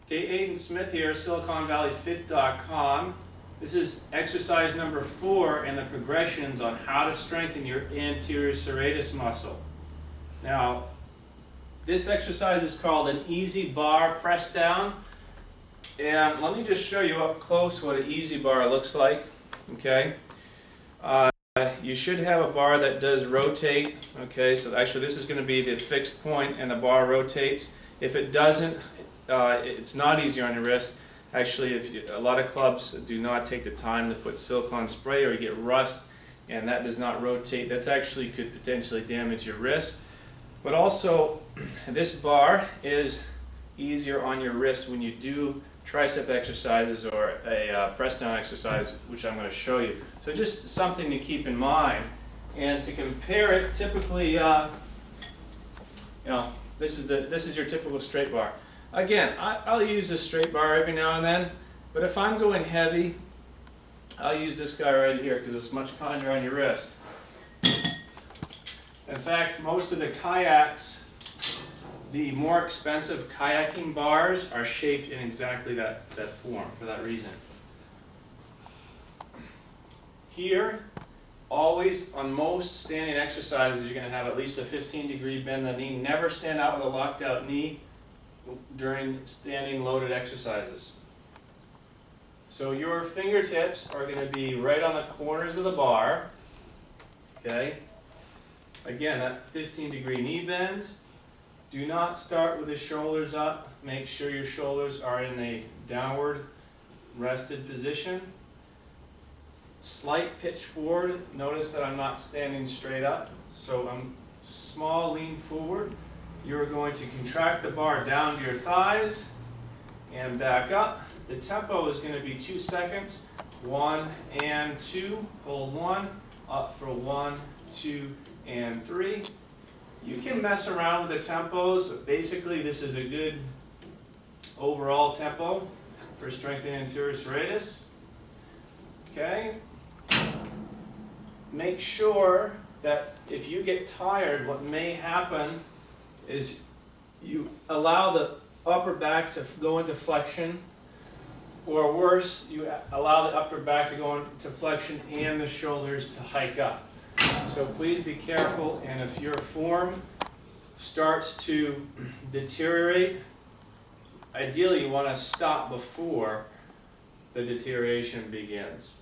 Okay, Aiden Smith here, SiliconValleyFit.com. This is exercise number 4 in the progressions on how to strengthen your anterior serratus muscle. Now, this exercise is called an easy bar press down. And let me just show you up close what an easy bar looks like. Okay, you should have a bar that does rotate. Okay, so actually this is going to be the fixed point and the bar rotates. If it doesn't, it's not easy on your wrist. Actually, a lot of clubs do not take the time to put silicone spray, or you get rust, and that does not rotate. That's actually could potentially damage your wrist. But also, this bar is easier on your wrist when you do tricep exercises or a press down exercise, which I'm going to show you. So just something to keep in mind. And to compare it, typically, this is your typical straight bar. Again, I'll use a straight bar every now and then, but if I'm going heavy, I'll use this guy right here because it's much kinder on your wrist. In fact, most of the kayaks, the more expensive kayaking bars, are shaped in exactly that form for that reason. Here, always on most standing exercises, you're going to have at least a 15-degree bend in the knee. Never stand out with a locked out knee during standing loaded exercises. So your fingertips are going to be right on the corners of the bar. Okay. Again, that 15-degree knee bend. Do not start with the shoulders up. Make sure your shoulders are in a downward rested position. Slight pitch forward. Notice that I'm not standing straight up. So I'm small lean forward. You're going to contract the bar down to your thighs and back up. The tempo is going to be 2 seconds. 1 and 2. Hold 1. Up for 1, 2, and 3. You can mess around with the tempos, but basically this is a good overall tempo for strengthening anterior serratus. Okay? Make sure that if you get tired, what may happen is you allow the upper back to go into flexion, or worse, you allow the upper back to go into flexion and the shoulders to hike up. So please be careful, and if your form starts to deteriorate, ideally you want to stop before the deterioration begins.